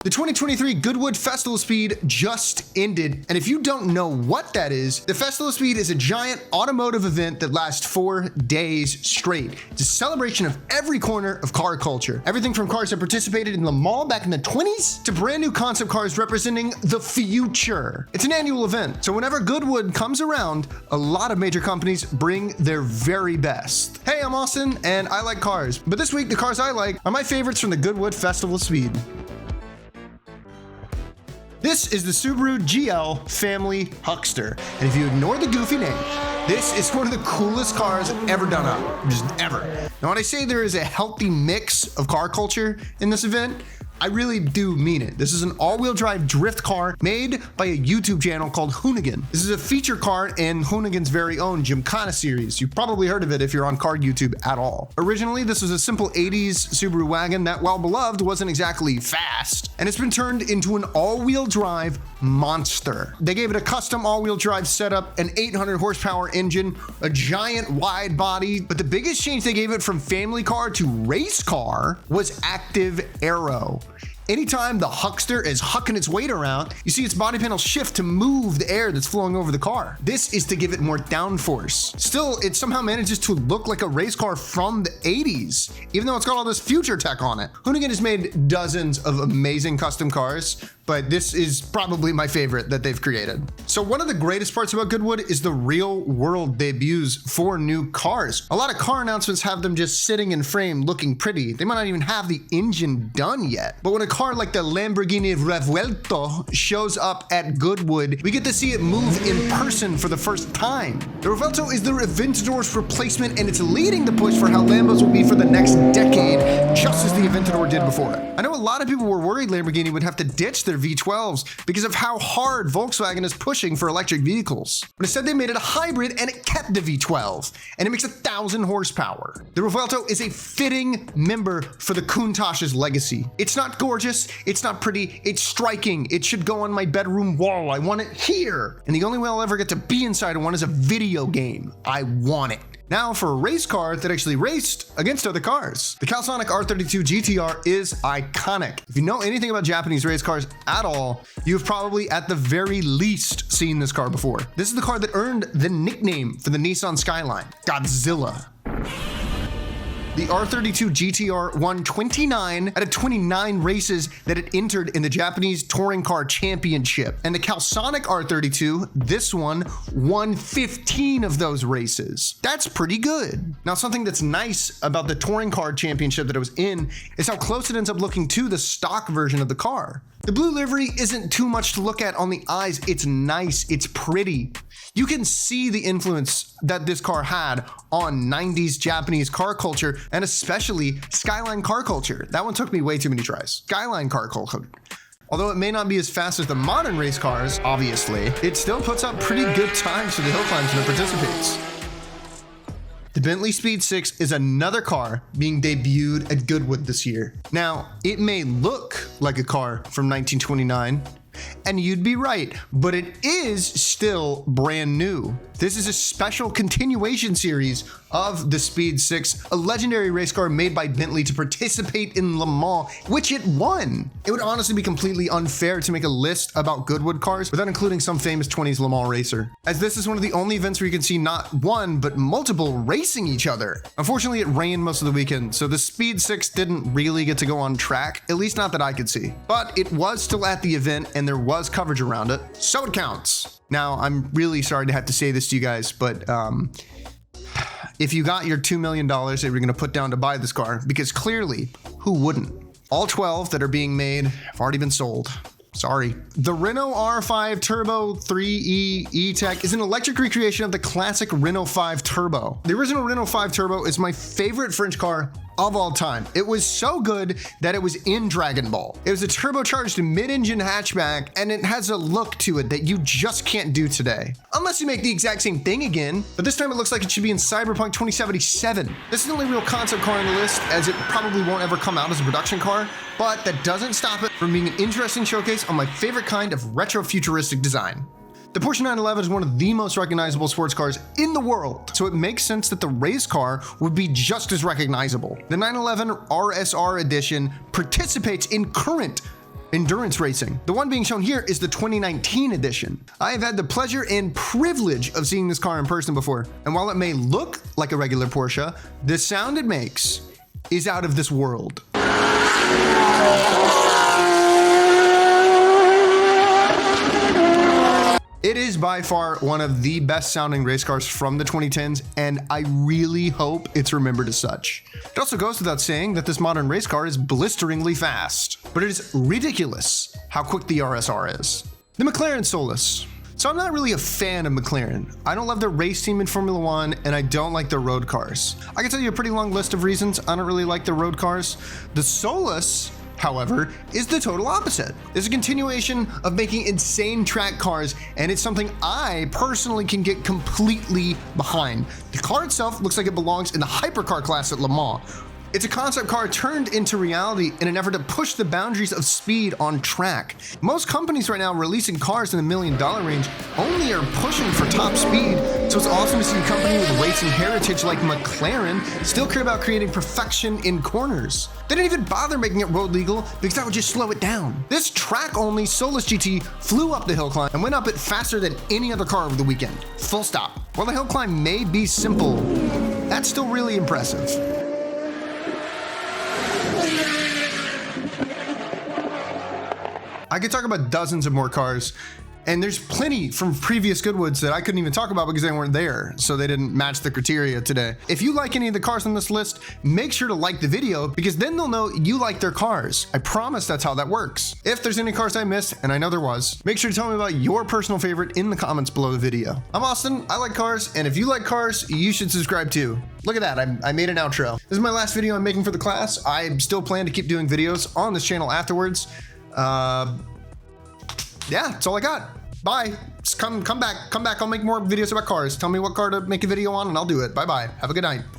The 2023 Goodwood Festival of Speed just ended, and if you don't know what that is, the Festival of Speed is a giant automotive event that lasts 4 days straight. It's a celebration of every corner of car culture. Everything from cars that participated in Le Mans back in the 20s to brand new concept cars representing the future. It's an annual event, so whenever Goodwood comes around, a lot of major companies bring their very best. Hey, I'm Austin, and I like cars, but this week the cars I like are my favorites from the Goodwood Festival of Speed. This is the Subaru GL Family Huckster, and if you ignore the goofy name, this is one of the coolest cars ever done up, just ever. Now when I say there is a healthy mix of car culture in this event, I really do mean it. This is an all-wheel drive drift car made by a YouTube channel called Hoonigan. This is a feature car in Hoonigan's very own Gymkhana series. You've probably heard of it if you're on car YouTube at all. Originally, this was a simple 80s Subaru wagon that, while beloved, wasn't exactly fast, and it's been turned into an all-wheel drive monster. They gave it a custom all-wheel drive setup, an 800 horsepower engine, a giant wide body, but the biggest change they gave it from family car to race car was active aero. Anytime the Huckster is hucking its weight around, you see its body panel shift to move the air that's flowing over the car. This is to give it more downforce. Still, it somehow manages to look like a race car from the 80s, even though it's got all this future tech on it. Hoonigan has made dozens of amazing custom cars, but this is probably my favorite that they've created. So one of the greatest parts about Goodwood is the real world debuts for new cars. A lot of car announcements have them just sitting in frame looking pretty. They might not even have the engine done yet. But when a car like the Lamborghini Revuelto shows up at Goodwood, we get to see it move in person for the first time. The Revuelto is the Aventador's replacement, and it's leading the push for how Lambos will be for the next decade, just as the Aventador did before it. I know a lot of people were worried Lamborghini would have to ditch their V12s because of how hard Volkswagen is pushing for electric vehicles. But instead they made it a hybrid and it kept the V12, and it makes 1,000 horsepower. The Revuelto is a fitting member for the Countach's legacy. It's not gorgeous, it's not pretty, it's striking. It should go on my bedroom wall. I want it here. And the only way I'll ever get to be inside of one is a video game. I want it. Now for a race car that actually raced against other cars. The Calsonic R32 GTR is iconic. If you know anything about Japanese race cars at all, you've probably at the very least seen this car before. This is the car that earned the nickname for the Nissan Skyline, Godzilla. The R32 GTR won 29 out of 29 races that it entered in the Japanese Touring Car Championship. And the Calsonic R32, this one, won 15 of those races. That's pretty good. Now, something that's nice about the Touring Car Championship that it was in is how close it ends up looking to the stock version of the car. The blue livery isn't too much to look at on the eyes. It's nice, it's pretty. You can see the influence that this car had on 90s Japanese car culture, and especially Skyline car culture. That one took me way too many tries. Skyline car culture. Although it may not be as fast as the modern race cars, obviously, it still puts up pretty good times for the hill climbs when it participates. The Bentley Speed 6 is another car being debuted at Goodwood this year. Now, it may look like a car from 1929, and you'd be right, but it is still brand new. This is a special continuation series of the Speed 6, a legendary race car made by Bentley to participate in Le Mans, which it won. It would honestly be completely unfair to make a list about Goodwood cars without including some famous 20s Le Mans racer, as this is one of the only events where you can see not one, but multiple racing each other. Unfortunately, it rained most of the weekend, so the Speed 6 didn't really get to go on track, at least not that I could see. But it was still at the event, and there was coverage around it, so it counts. Now, I'm really sorry to have to say this to you guys, but if you got your $2 million that you're going to put down to buy this car, because clearly, who wouldn't? All 12 that are being made have already been sold. Sorry. The Renault R5 Turbo 3E E-Tech is an electric recreation of the classic Renault 5 Turbo. The original Renault 5 Turbo is my favorite French car of all time. It was so good that it was in Dragon Ball. It was a turbocharged mid-engine hatchback, and it has a look to it that you just can't do today. Unless you make the exact same thing again, but this time it looks like it should be in Cyberpunk 2077. This is the only real concept car on the list, as it probably won't ever come out as a production car, but that doesn't stop it from being an interesting showcase on my favorite kind of retro-futuristic design. The Porsche 911 is one of the most recognizable sports cars in the world, so it makes sense that the race car would be just as recognizable. The 911 RSR edition participates in current endurance racing. The one being shown here is the 2019 edition. I have had the pleasure and privilege of seeing this car in person before, and while it may look like a regular Porsche, the sound it makes is out of this world. It is by far one of the best sounding race cars from the 2010s, and I really hope it's remembered as such. It also goes without saying that this modern race car is blisteringly fast, but it is ridiculous how quick the RSR is. The McLaren Solus. So I'm not really a fan of McLaren. I don't love their race team in Formula One, and I don't like their road cars. I can tell you a pretty long list of reasons I don't really like their road cars. The Solus, however, is the total opposite. It's a continuation of making insane track cars, and it's something I personally can get completely behind. The car itself looks like it belongs in the hypercar class at Le Mans. It's a concept car turned into reality in an effort to push the boundaries of speed on track. Most companies right now releasing cars in the $1 million range only are pushing for top speed, so it's awesome to see a company with racing heritage like McLaren still care about creating perfection in corners. They didn't even bother making it road legal because that would just slow it down. This track-only Solus GT flew up the hill climb and went up it faster than any other car over the weekend. Full stop. While the hill climb may be simple, that's still really impressive. I could talk about dozens of more cars, and there's plenty from previous Goodwoods that I couldn't even talk about because they weren't there, so they didn't match the criteria today. If you like any of the cars on this list, make sure to like the video because then they'll know you like their cars. I promise that's how that works. If there's any cars I missed, and I know there was, make sure to tell me about your personal favorite in the comments below the video. I'm Austin, I like cars, and if you like cars, you should subscribe too. Look at that, I made an outro. This is my last video I'm making for the class. I still plan to keep doing videos on this channel afterwards. Yeah, that's all I got. Bye. Just come back. I'll make more videos about cars. Tell me what car to make a video on and I'll do it. Bye-bye. Have a good night.